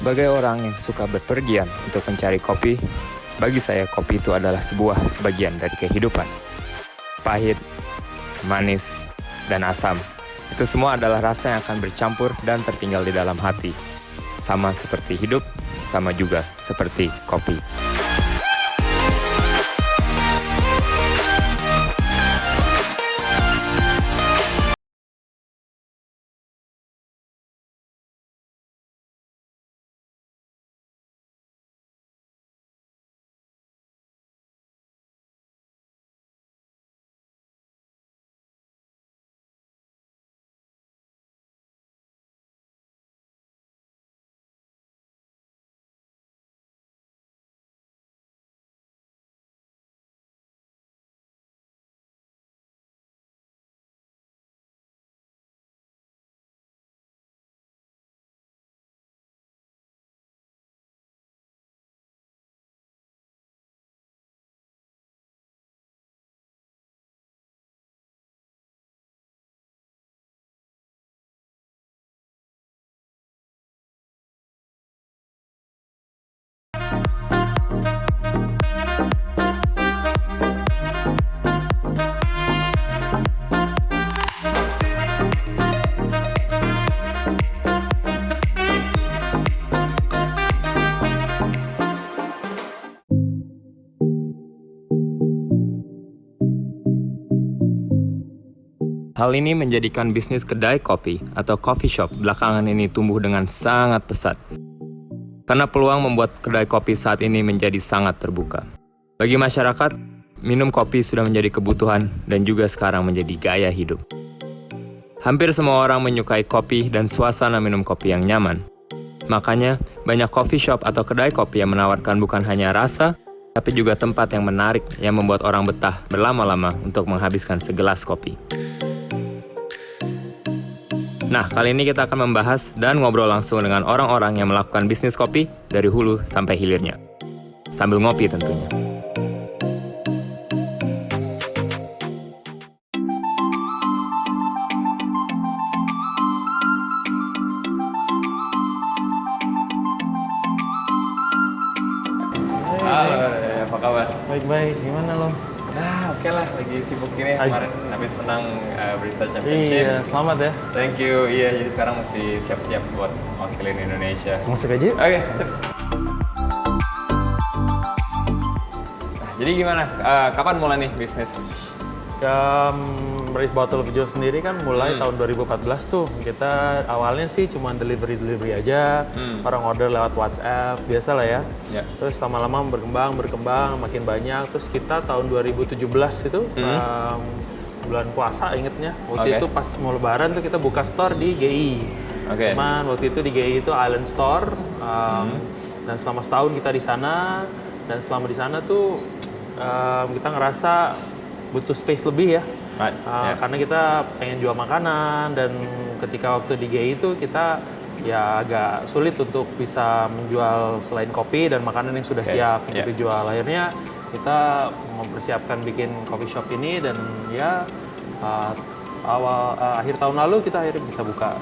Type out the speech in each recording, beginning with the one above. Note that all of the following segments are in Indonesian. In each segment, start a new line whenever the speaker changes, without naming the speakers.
Sebagai orang yang suka bepergian untuk mencari kopi, bagi saya kopi itu adalah sebuah bagian dari kehidupan. Pahit, manis, dan asam. Itu semua adalah rasa yang akan bercampur dan tertinggal di dalam hati. Sama seperti hidup, sama juga seperti kopi. Hal ini menjadikan bisnis kedai kopi atau coffee shop belakangan ini tumbuh dengan sangat pesat. Karena peluang membuat kedai kopi saat ini menjadi sangat terbuka. Bagi masyarakat, minum kopi sudah menjadi kebutuhan dan juga sekarang menjadi gaya hidup. Hampir semua orang menyukai kopi dan suasana minum kopi yang nyaman. Makanya, banyak coffee shop atau kedai kopi yang menawarkan bukan hanya rasa, tapi juga tempat yang menarik yang membuat orang betah berlama-lama untuk menghabiskan segelas kopi. Nah, kali ini kita akan membahas dan ngobrol langsung dengan orang-orang yang melakukan bisnis kopi dari hulu sampai hilirnya. Sambil ngopi tentunya. Halo, apa kabar?
Baik-baik, gimana lo?
Oke lah, lagi sibuk gini. Kemarin habis menang Barista Championship.
Iya, selamat ya.
Thank you. Iya, jadi sekarang mesti siap-siap buat wakilin Indonesia.
Masuk aja yuk.
Oke, sip. Nah, jadi gimana? Kapan mulai nih bisnis?
Race Bottle of Joe sendiri kan mulai tahun 2014 tuh. Kita awalnya sih cuma delivery aja, orang order lewat WhatsApp, biasa lah ya. Terus lama-lama berkembang, makin banyak. Terus kita tahun 2017 itu, bulan puasa ingetnya. Waktu itu pas mau lebaran tuh kita buka store di GI. Cuman waktu itu di GI itu Island Store. Dan selama setahun kita di sana. Dan selama di sana tuh kita ngerasa butuh space lebih ya. Karena kita pengen jual makanan dan ketika waktu di GI itu kita ya agak sulit untuk bisa menjual selain kopi dan makanan yang sudah siap untuk dijual. Akhirnya kita mempersiapkan bikin coffee shop ini dan ya akhir tahun lalu kita akhirnya bisa buka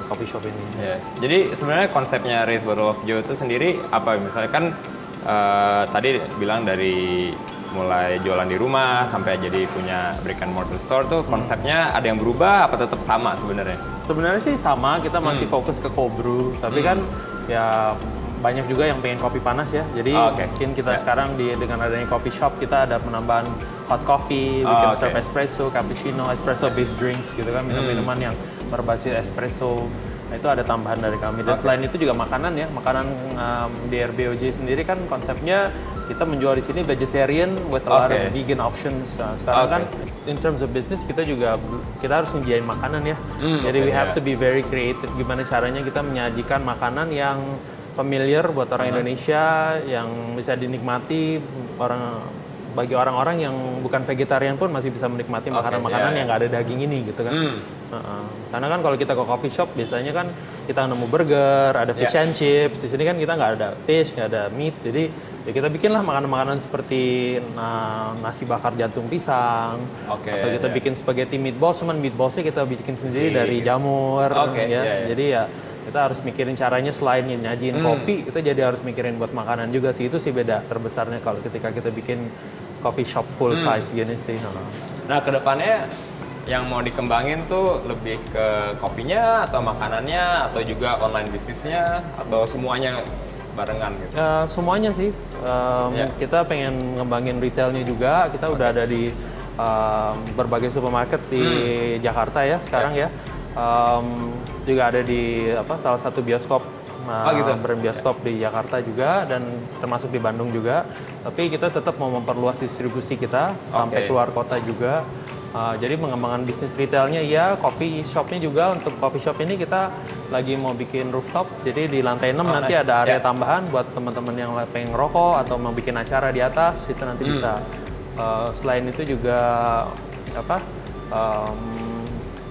coffee shop ini.
Jadi sebenarnya konsepnya Race Bottle of Joe itu sendiri apa? Misalnya kan tadi bilang dari mulai jualan di rumah sampai jadi punya brick and mortar store tuh konsepnya ada yang berubah apa tetap sama sebenarnya?
Sebenarnya sih sama, kita masih fokus ke cold brew, tapi kan ya banyak juga yang pengen kopi panas ya. Jadi mungkin kita sekarang dengan adanya coffee shop kita ada penambahan hot coffee, bikin serve espresso, cappuccino, espresso based drinks gitu kan, minuman yang berbasis espresso. Nah, itu ada tambahan dari kami. Dan selain itu juga makanan ya, makanan di RBOJ sendiri kan konsepnya kita menjual di sini vegetarian with a lot of vegan options. Nah, sekarang kan in terms of business kita harus nyediain makanan ya. Jadi we have to be very creative gimana caranya kita menyajikan makanan yang familiar buat orang Indonesia, yang bisa dinikmati bagi orang-orang yang bukan vegetarian pun masih bisa menikmati makanan-makanan yang nggak ada daging ini gitu kan. Karena kan kalau kita ke coffee shop biasanya kan kita nemu burger, ada fish and chips. Di sini kan kita nggak ada fish, nggak ada meat. Jadi ya kita bikinlah makanan-makanan seperti nasi bakar jantung pisang, atau kita bikin spaghetti meatballs. Cuman meatballsnya kita bikin sendiri dari jamur. Jadi ya kita harus mikirin caranya selain nyajiin kopi, kita jadi harus mikirin buat makanan juga sih. Itu sih beda terbesarnya kalau ketika kita bikin coffee shop full size gini sih.
Nah, kedepannya yang mau dikembangin tuh lebih ke kopinya atau makanannya atau juga online bisnisnya atau semuanya barengan gitu?
Semuanya sih. Kita pengen ngembangin retailnya juga. Kita udah ada di berbagai supermarket di Jakarta ya sekarang ya. Juga ada di salah satu bioskop, brand bioskop di Jakarta juga, dan termasuk di Bandung juga. Tapi kita tetap mau memperluas distribusi kita sampai keluar kota juga. Jadi mengembangkan bisnis retailnya ya, coffee shopnya juga. Untuk coffee shop ini kita lagi mau bikin rooftop. Jadi di lantai 6 nanti ada area tambahan buat teman-teman yang pengen ngerokok atau mau bikin acara di atas, itu nanti bisa. Selain itu juga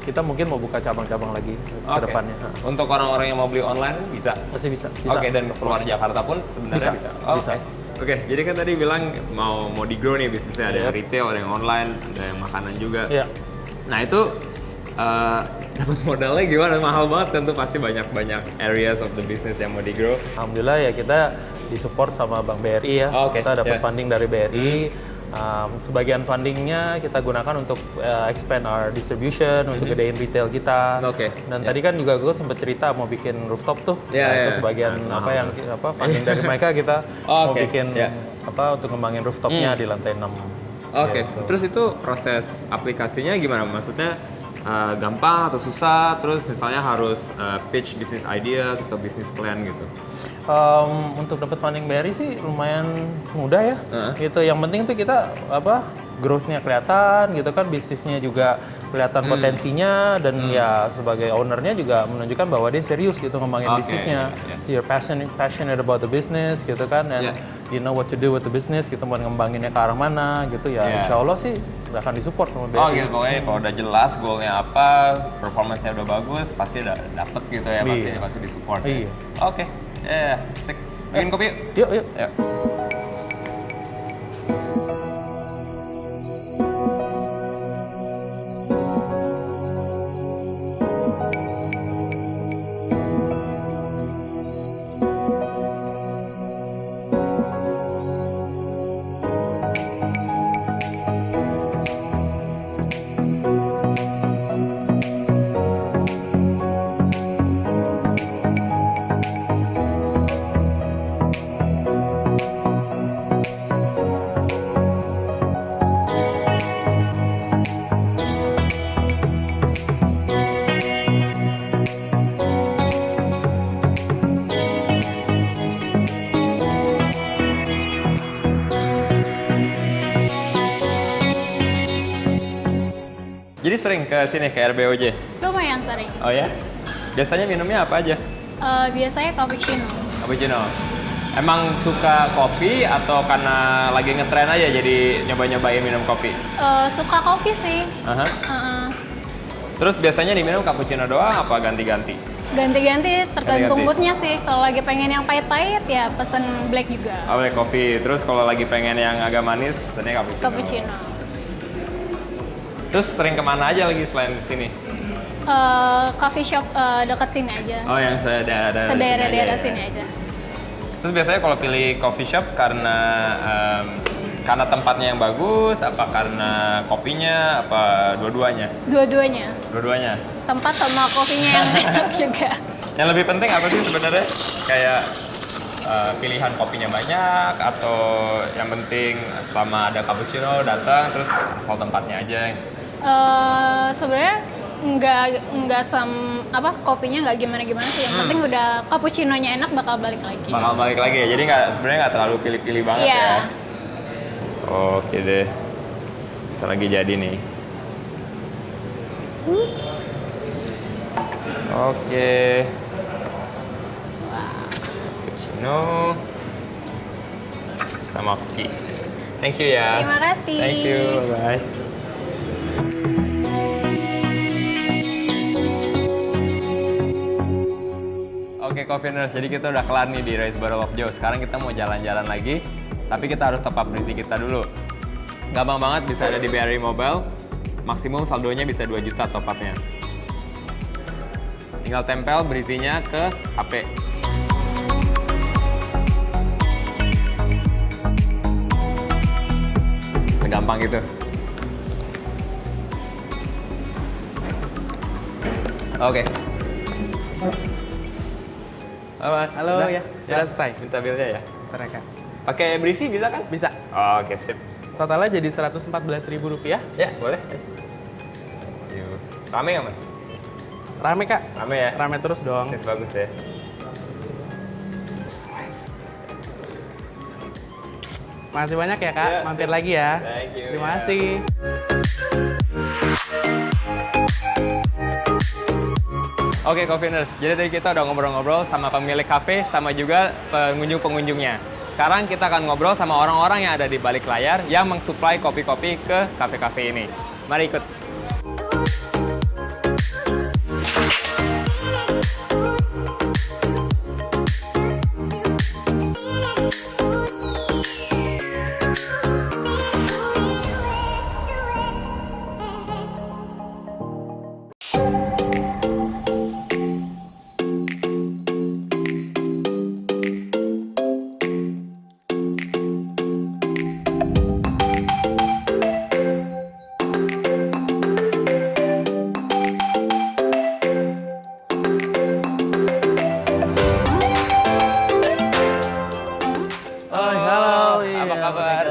kita mungkin mau buka cabang-cabang lagi ke depannya.
Untuk orang-orang yang mau beli online bisa?
Pasti bisa.
Oke, dan keluar Jakarta pun sebenarnya bisa?
Bisa.
Oke, jadi kan tadi bilang mau di grow nih bisnisnya, ada yang retail, ada yang online, ada yang makanan juga. Nah itu dapat modalnya gimana? Mahal banget kan tuh, pasti banyak areas of the business yang mau di grow.
Alhamdulillah ya kita disupport sama Bank BRI ya. Kita dapat funding dari BRI. Sebagian fundingnya kita gunakan untuk expand our distribution, untuk gedein retail kita. Dan tadi kan juga gue sempat cerita mau bikin rooftop tuh. Itu sebagian funding dari mereka kita mau bikin untuk ngembangin rooftopnya di lantai 6. Gitu.
Terus itu proses aplikasinya gimana? Maksudnya gampang atau susah? Terus misalnya harus pitch business ideas atau business plan gitu?
Untuk dapat funding BRI sih lumayan mudah ya. Gitu. Yang penting tuh kita growth-nya kelihatan gitu kan, bisnisnya juga kelihatan potensinya, dan ya sebagai ownernya juga menunjukkan bahwa dia serius gitu ngembangin bisnisnya. You're passionate about the business gitu kan, and you know what to do with the business gitu, mau ngembanginnya ke arah mana gitu ya. Insya Allah sih akan disupport sama BRI.
Gitu, pokoknya kalau udah jelas goalnya apa, performance-nya udah bagus, pasti udah dapet gitu ya, pasti disupport. Asik. Bikin kopi yuk? Yuk. Jadi sering ke sini, ke RBOJ?
Lumayan sering.
Oh ya? Biasanya minumnya apa aja?
Biasanya cappuccino.
Cappuccino. Emang suka kopi atau karena lagi ngetren aja jadi nyoba-nyobain minum kopi?
Suka kopi sih.
Terus biasanya diminum cappuccino doang apa ganti-ganti?
Ganti-ganti, tergantung moodnya sih. Kalau lagi pengen yang pahit-pahit ya pesen black juga.
Black coffee. Terus kalau lagi pengen yang agak manis, pesennya cappuccino.
Cappuccino.
Terus sering kemana aja lagi selain sini?
Coffee shop dekat sini aja.
Oh, yang
daerah sini aja.
Terus biasanya kalau pilih coffee shop karena tempatnya yang bagus, apa karena kopinya, apa dua-duanya? Dua-duanya.
Tempat sama kopinya yang enak juga.
Yang lebih penting apa sih sebenarnya? Kayak pilihan kopinya banyak, atau yang penting selama ada cappuccino datang terus asal tempatnya aja?
Sebenarnya nggak kopinya nggak gimana sih, yang penting udah cappuccinonya enak bakal balik lagi
ya, jadi sebenarnya nggak terlalu pilih-pilih banget ya. Oke deh, kita lagi jadi nih. Oke. Cappuccino sama kopi. Thank you ya.
Terima kasih.
Thank you, bye. Oke, Coffeeners, jadi kita udah kelar nih di Raise Bottle of Joe. Sekarang kita mau jalan-jalan lagi, tapi kita harus top up berisi kita dulu. Gampang banget, bisa ada di BRI Mobile. Maksimum saldonya bisa 2 juta top upnya. Tinggal tempel berisinya ke HP. Segampang gitu. Oke.
Halo ya, sudah selesai.
Minta bilnya ya.
Mereka.
Pakai berisi bisa kan?
Bisa.
Oke, sip.
Totalnya jadi Rp114.000.
Ya, boleh. Rame nggak, Mas?
Rame Kak.
Rame ya?
Rame terus dong.
Bisnis bagus ya.
Makasih banyak ya Kak,
Ya,
mampir
sip.
lagi ya.
Thank you,
Terima
ya.
kasih.
Oke, Coffeeners. Jadi tadi kita udah ngobrol-ngobrol sama pemilik kafe, sama juga pengunjung-pengunjungnya. Sekarang kita akan ngobrol sama orang-orang yang ada di balik layar yang mensuplai kopi-kopi ke kafe-kafe ini. Mari ikut.
Halo,
Apa kabar?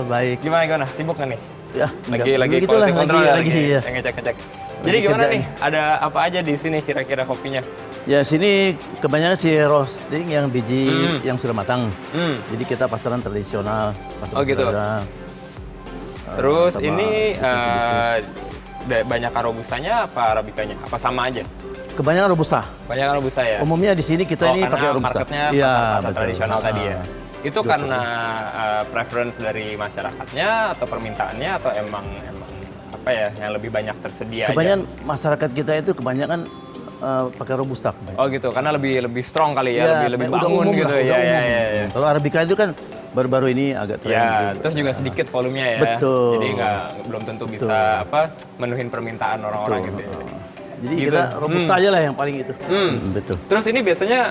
Baik.
Gimana? Sibuk nggak nih?
Ya,
Lagi
begitulah,
quality control
lagi ya.
ngecek-ngecek. Jadi
Lagi
gimana
kerjaan.
nih? Ada apa aja di sini kira-kira kopinya?
Ya sini kebanyakan sih roasting yang biji yang sudah matang.
Hmm.
Jadi kita pasaran tradisional, pasaran
Oh, gitu.
sederhana.
Terus
sama
ini
bisnis-bisnis.
banyak robustanya apa arabikanya? Apa sama aja?
Kebanyakan robusta.
Banyak robusta ya?
Umumnya di sini kita ini
karena
pakai robusta.
marketnya
Iya,
pasar
betul.
tradisional tadi ya? Itu
Betul.
karena preference dari masyarakatnya atau permintaannya atau emang apa ya yang lebih banyak tersedia
Kebanyakan
aja?
masyarakat kita itu kebanyakan pakai robusta.
Oh gitu, karena lebih strong kali ya,
Iya,
lebih
udah
bangun
umum
gitu
lah,
ya.
udah umum.
Ya.
Kalau arabica itu kan baru-baru ini agak tren.
Ya,
gitu.
terus juga sedikit volumenya ya.
Betul.
Jadi belum tentu bisa menuhin permintaan orang-orang
Betul.
gitu. Ya.
Jadi
Gitu.
kita robusta aja lah yang paling itu. Betul.
Terus ini biasanya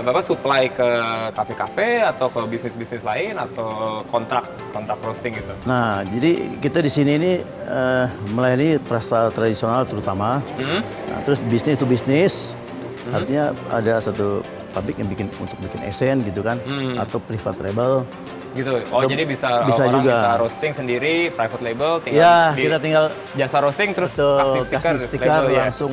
Bapak supply ke kafe-kafe atau ke bisnis-bisnis lain atau kontrak roasting gitu?
Nah, jadi kita di sini ini melayani rasa tradisional terutama. Nah, terus bisnis to bisnis, artinya ada satu pabrik yang untuk bikin esen gitu kan, atau private label.
Gitu. Oh,
Atau
jadi bisa
bisa
orang
juga.
minta roasting sendiri, private label, tinggal
Ya, kita tinggal
jasa roasting terus
kasih
kasih stiker,
stiker
label ya.
langsung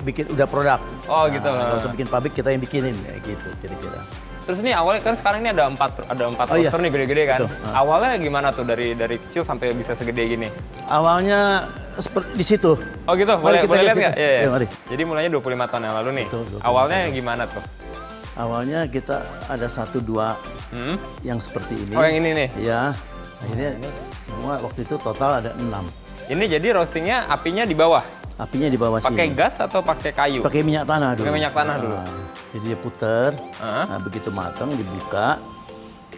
bikin udah produk.
Oh, gitu.
Nah, kalau usah bikin pabrik kita yang bikinin kayak gitu kira-kira.
Terus ini awalnya kan sekarang ini ada empat
Oh, iya.
roaster nih gede-gede kan.
Betul.
Awalnya gimana tuh dari kecil sampai bisa segede gini?
Awalnya seperti di situ.
Oh gitu,
Mari
boleh
kita
lihat
lihat
nggak?
kita.
Iya.
Ayo, mari.
Jadi mulainya 25 tahun yang lalu nih.
Betul, 25
Awalnya gimana tuh?
Awalnya kita ada 1-2
Hmm?
yang seperti ini.
Oh yang ini nih.
Ya, akhirnya semua waktu itu total ada 6.
Ini jadi roastingnya apinya di bawah.
Apinya di bawah
Pakai
sini.
gas atau pakai kayu?
Pakai minyak tanah dulu.
Pakai minyak tanah dulu.
Nah, jadi dia puter.
Heeh.
Nah, begitu matang dibuka,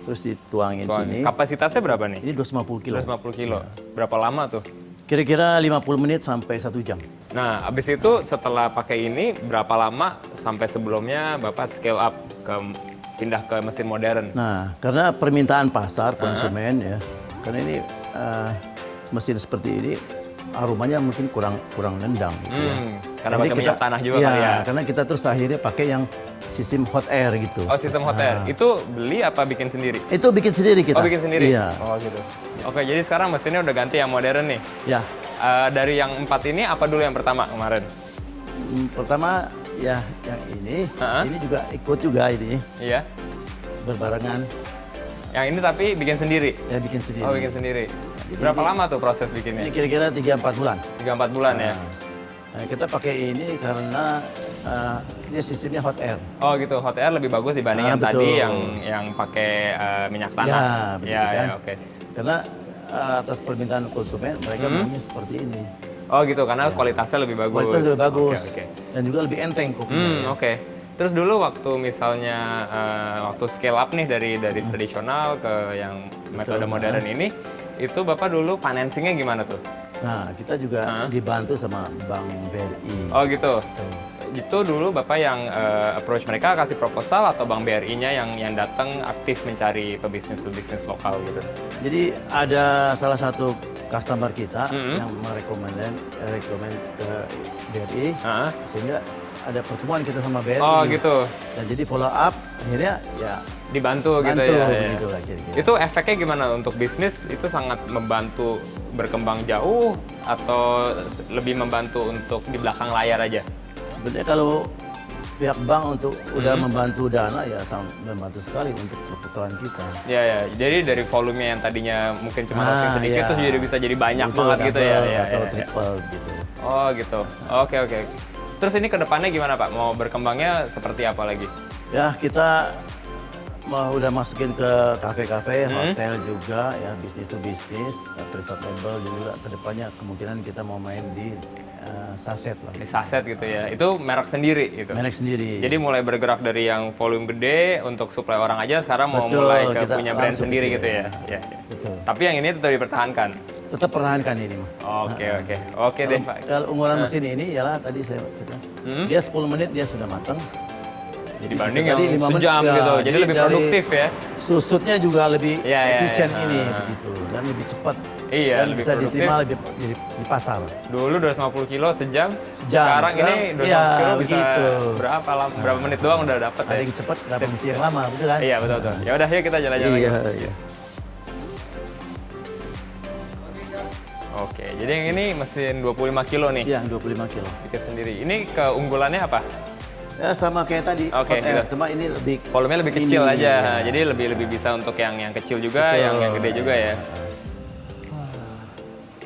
terus dituangin
Tuang.
sini.
Kapasitasnya berapa nih?
Ini 250 kilo.
250 kilo. Berapa lama tuh?
Kira-kira 50 menit sampai 1 jam.
Nah, abis itu setelah pakai ini berapa lama sampai sebelumnya Bapak scale up pindah ke mesin modern?
Nah, karena permintaan pasar konsumen ya, karena ini mesin seperti ini aromanya mungkin kurang nendang gitu ya.
Karena
Jadi
pakai minyak tanah juga
iya,
kali ya?
karena kita terus akhirnya pakai yang sistem hot air gitu.
Oh, sistem hot air. Itu beli apa bikin sendiri?
Itu bikin sendiri kita.
Oh, bikin sendiri?
Iya.
Oh, gitu. Oke, jadi sekarang mesinnya udah ganti yang modern nih.
Ya.
Dari yang 4 ini, apa dulu yang pertama kemarin?
Pertama ya yang ini juga ikut juga ini
Iya.
berbarengan.
Yang ini tapi bikin sendiri?
Ya bikin sendiri.
Oh, bikin sendiri. Berapa lama tuh proses bikinnya?
Ini kira-kira 3-4 bulan.
3-4 bulan ya?
Nah, kita pakai ini karena dia sistemnya hot air.
Oh gitu, hot air lebih bagus dibanding yang
betul.
tadi yang pakai minyak tanah.
Ya, betul
ya,
kan?
ya, oke.
Karena atas permintaan konsumen mereka maunya seperti ini.
Oh gitu, karena kualitasnya lebih bagus.
Kualitas lebih bagus.
Oke, oke.
Dan juga lebih enteng kopinya.
Oke. Terus dulu waktu misalnya waktu scale up nih dari tradisional ke yang metode modern ini, itu Bapak dulu financingnya gimana tuh?
Nah, kita juga dibantu sama Bank BRI.
Oh gitu.
Tuh.
itu dulu Bapak yang approach mereka, kasih proposal, atau Bank BRI-nya yang datang aktif mencari pebisnis lokal gitu?
Jadi ada salah satu customer kita yang merekomend ke BRI, sehingga ada pertemuan kita sama BRI.
Oh gitu.
Dan jadi follow up, akhirnya ya
Dibantu gitu ya.
gitu lah kira-kira.
Itu efeknya gimana untuk bisnis? Itu sangat membantu berkembang jauh atau lebih membantu untuk di belakang layar aja?
Sebenarnya kalau pihak bank untuk udah membantu dana ya sangat membantu sekali untuk perputaran kita.
Ya, ya. Jadi dari volume yang tadinya mungkin cuma sedikit
ya.
terus jadi bisa jadi banyak
Itu
banget gitu ya.
double
Ya,
atau
ya.
triple gitu.
Oh gitu. Oke, oke. Terus ini ke depannya gimana Pak? Mau berkembangnya seperti apa lagi?
Ya kita udah masukin ke kafe-kafe, hotel juga ya, bisnis to bisnis, private label juga. Kedepannya kemungkinan kita mau main di saset lah.
Di saset gitu ya. Itu merek sendiri gitu.
Merek sendiri.
Jadi mulai bergerak dari yang volume gede untuk supply orang aja, sekarang mau
Betul,
mulai ke
kita
punya brand
langsung
sendiri
gitu
gitu
ya.
ya. Ya.
Betul.
Tapi yang ini tetap dipertahankan.
Tetap pertahankan ini mah.
Oke, oke. Oke deh Pak.
Kalau unggulan mesin ini ialah tadi saya bilang, dia 10 menit dia sudah matang. Jadi
Dibanding
bisa tadi
yang
5 menit,
sejam
ya,
gitu. Jadi lebih
dari
produktif ya.
Susutnya juga lebih
Ya, ya,
efisien
ya.
ini begitu dan lebih cepat.
Iya,
dan
lebih
bisa
produktif.
diterima lebih di pasar.
Dulu 250 kilo sejam,
Jam.
sekarang ini 250
Iya,
kilo bisa
begitu.
berapa menit doang udah dapet
Ada
ya.
yang cepat, berapa mesti yang lama, betul kan?
Iya, betul betul. Ya udah yuk kita jalan-jalan
Iya,
lagi.
iya.
Oke, jadi yang ini mesin 25 kilo nih.
Iya, 25 kilo.
Bikin sendiri. Ini keunggulannya apa?
Ya sama kayak tadi.
Oke,
hot air,
gitu.
cuma ini lebih
Volumenya lebih kecil
ini,
aja.
ya.
Jadi lebih bisa untuk yang kecil juga,
Betul.
yang gede juga ya.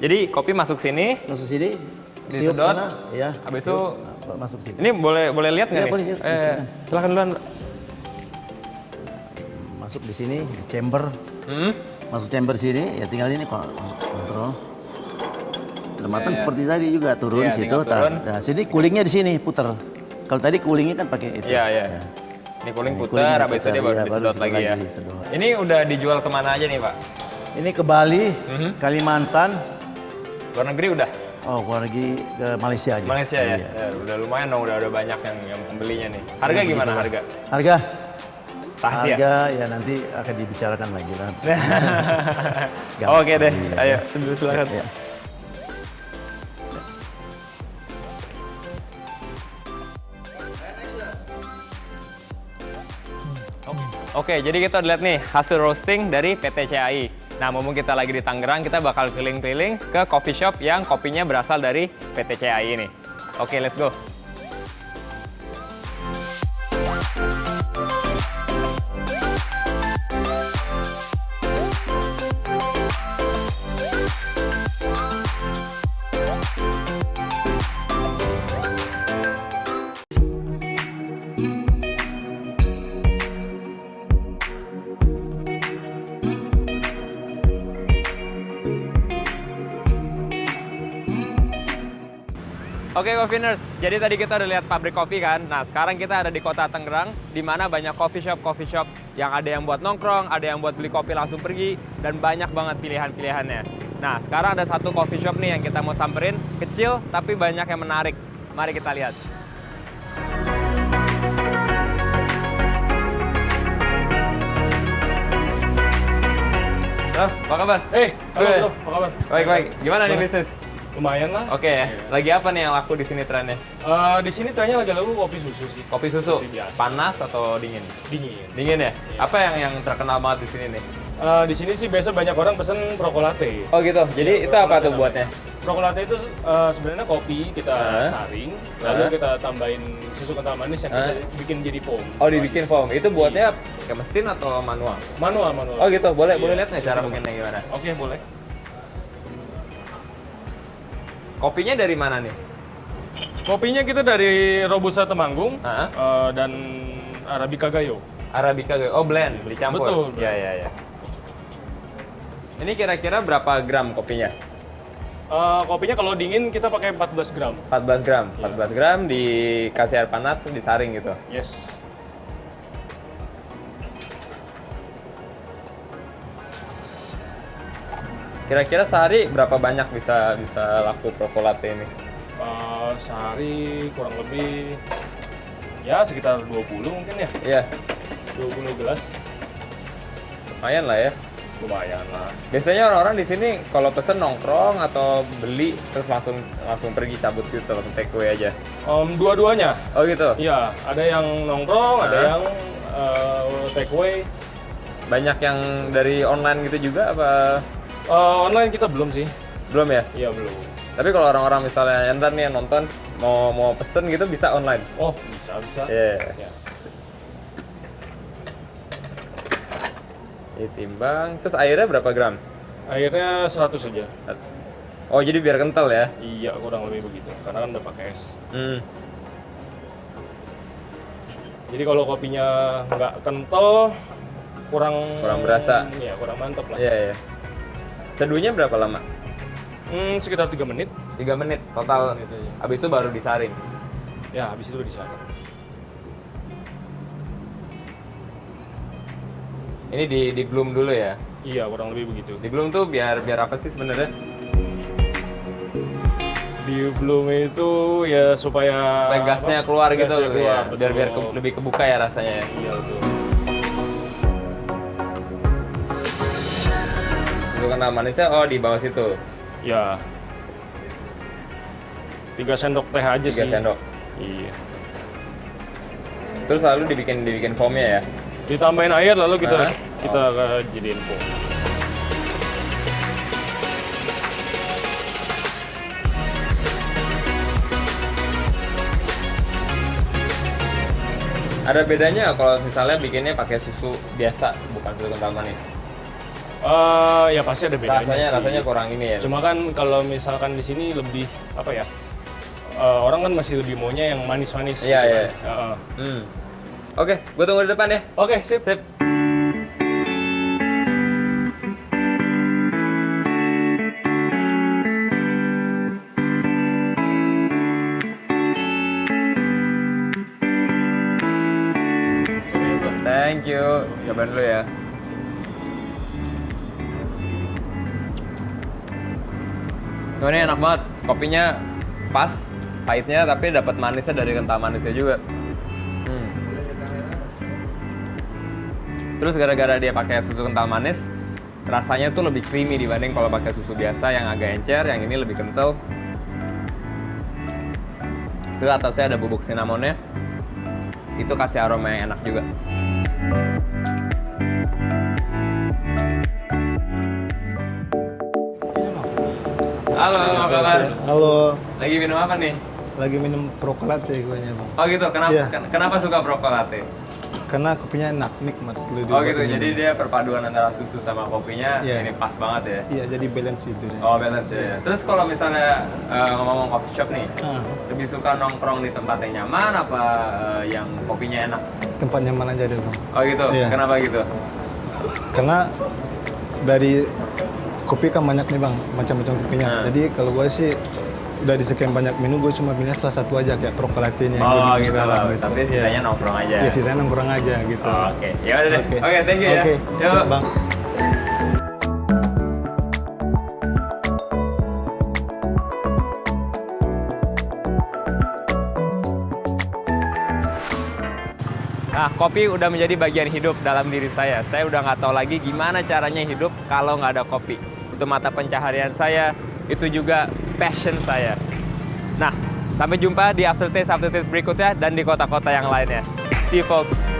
Jadi kopi masuk sini,
Masuk sini,
Disedot,
tiup sana, ya.
habis
tiup,
itu
masuk sini.
ini boleh lihat nggak
Iya,
nih?
boleh, lihat. Silakan.
Silakan duluan.
Masuk di sini, di chamber.
Hmm?
Masuk chamber sini, ya tinggal ini kontrol. Udah matang seperti tadi juga, turun
Iya,
situ.
tinggal turun.
Nah, sini coolingnya di sini, putar. Kalau tadi coolingnya kan pakai itu.
Iya, iya.
Ya.
Ini cooling
Ini
putar,
coolingnya
habis itu
putar,
dia baru
iya,
disedot lagi ya.
disedot.
Ini udah dijual kemana aja nih Pak?
Ini ke Bali, Kalimantan,
Luar negeri udah?
oh keluar lagi ke Malaysia aja.
Malaysia ya?
Iya.
Ya, udah lumayan dong, udah ada banyak yang pembelinya nih. Harga gimana harga?
Harga?
Rahasia?
Harga ya nanti akan dibicarakan lagi lah.
Oke deh, ayo silakan.
Ya.
Oke, jadi kita lihat nih hasil roasting dari PT CAI. Nah, mumpung kita lagi di Tangerang, kita bakal keliling-keliling ke coffee shop yang kopinya berasal dari PT CAI ini. Oke, let's go. Oke, Coffeeners, jadi tadi kita udah lihat pabrik kopi kan. Nah, sekarang kita ada di kota Tangerang, di mana banyak coffee shop yang ada yang buat nongkrong, ada yang buat beli kopi langsung pergi, dan banyak banget pilihan-pilihannya. Nah, sekarang ada satu coffee shop nih yang kita mau samperin, kecil tapi banyak yang menarik. Mari kita lihat. Halo, apa kabar?
Halo, apa kabar?
Baik. Gimana nih bisnis?
Lumayan lah.
Oke ya. Lagi apa nih yang laku di sini trennya?
Di sini trennya lagi laku kopi susu sih.
Kopi susu,
Kopi biasa.
panas atau dingin?
Dingin.
Dingin ya? Apa yang terkenal banget di sini nih?
Di sini sih biasa banyak orang pesen Proco Latte.
Oh gitu. Jadi itu apa tuh buatnya?
Proco Latte itu sebenarnya kopi kita saring, lalu kita tambahin susu kental manis yang kita bikin jadi foam.
Oh, dibikin foam. Itu buatnya pakai mesin atau manual?
Manual.
Oh gitu. Boleh
Iya.
lihat nggak cara bikinnya gimana?
Oke, boleh.
Kopinya dari mana nih?
Kopinya kita dari Robusta Temanggung
Hah?
dan Arabica Gayo.
Arabica, oh blend, dicampur.
Betul.
Ya. Ini kira-kira berapa gram kopinya?
Kopinya kalau dingin kita pakai 14 gram.
14 gram. 14 gram dikasih air panas, disaring gitu.
Yes.
Kira-kira sehari berapa banyak bisa laku Proco Latte ini?
Sehari kurang lebih ya sekitar 20 mungkin ya.
Iya.
20 gelas.
Lumayan lah ya.
Lumayan lah.
Biasanya orang-orang di sini kalau pesen nongkrong atau beli terus langsung pergi cabut gitu, langsung take away aja.
Dua-duanya.
Oh gitu.
Iya, ada yang nongkrong, ada yang take away.
Banyak yang dari online gitu juga apa?
Online kita belum sih.
Belum ya?
Iya, belum.
Tapi kalau orang-orang misalnya ntar nih yang nonton mau pesen gitu bisa online.
Oh, bisa.
Iya.
Ya.
Ditimbang. Terus airnya berapa gram?
Airnya 100 saja.
Oh, jadi biar kental ya?
Iya, kurang lebih begitu. Karena kan udah pakai es. Jadi kalau kopinya nggak kental, kurang
berasa.
Ya, kurang mantap lah.
Iya. Seduhnya berapa lama?
Sekitar 3 menit.
3 menit total.
Gitu aja.
Habis itu baru disaring.
Ya, habis itu di sana.
Ini di bloom dulu ya?
Iya, kurang lebih begitu.
Di bloom tuh biar apa sih sebenarnya?
Di bloom itu ya supaya
Gasnya keluar gitu
gasnya keluar,
ya. Biar
betul.
lebih kebuka ya rasanya ya.
Iya, betul.
Susu kental manisnya di bawah situ.
Ya. 3 sendok teh aja
3
sih.
sendok.
Iya.
Terus lalu dibikin foamnya ya?
Ditambahin air lalu kita
Hah?
jadiin foam.
Ada bedanya kalau misalnya bikinnya pakai susu biasa, bukan susu kental manis?
Ya pasti ada bedanya sih.
Rasanya kurang ini ya.
Cuma kan kalau misalkan di sini lebih apa ya? Orang kan masih lebih maunya yang manis-manis.
Iya,
gitu
iya.
kan.
Oke, gue tunggu di depan ya.
Oke, sip.
Sip. Thank you. Cobain dulu ya. Tuh, ini enak banget. Kopinya pas, pahitnya tapi dapat manisnya dari kental manisnya juga. Terus gara-gara dia pakai susu kental manis, rasanya tuh lebih creamy dibanding kalau pakai susu biasa yang agak encer, yang ini lebih kental. Itu atasnya ada bubuk cinnamonnya. Itu kasih aroma yang enak juga. Halo, apa kabar?
Halo,
Lagi minum apa nih?
lagi minum Proco Latte gue nya bang.
Oh gitu, kenapa
Iya.
kenapa suka Proco Latte?
Karena kopinya enak, nikmat.
Oh gitu, jadi dia perpaduan antara susu sama kopinya
Iya.
ini pas banget ya?
Iya, jadi balance itu deh.
Oh balance ya. Terus kalau misalnya ngomong coffee shop nih,
Ah,
lebih suka nongkrong di tempat yang nyaman apa yang kopinya enak?
tempat nyaman aja deh bang.
Oh gitu,
Iya.
kenapa gitu?
Karena dari kopi kan banyak nih bang, macam-macam kopinya.
Ah.
Jadi kalau gue sih udah di sekian banyak menu, gue cuma pilih salah satu aja kayak Proco Latte-nya yang gue
Oh
minum
gitu
sekarang,
loh, tapi sisanya
Iya.
nongkrong aja.
Iya, sisanya nongkrong aja gitu.
Oh, Oke, ya udah deh. Oke, thank you ya.
Oke,
Yuk.
siap, bang.
Nah, kopi udah menjadi bagian hidup dalam diri saya. Saya udah nggak tahu lagi gimana caranya hidup kalau nggak ada kopi. Itu mata pencaharian saya, itu juga passion saya. Nah, sampai jumpa di aftertaste berikutnya dan di kota-kota yang lainnya. See you folks.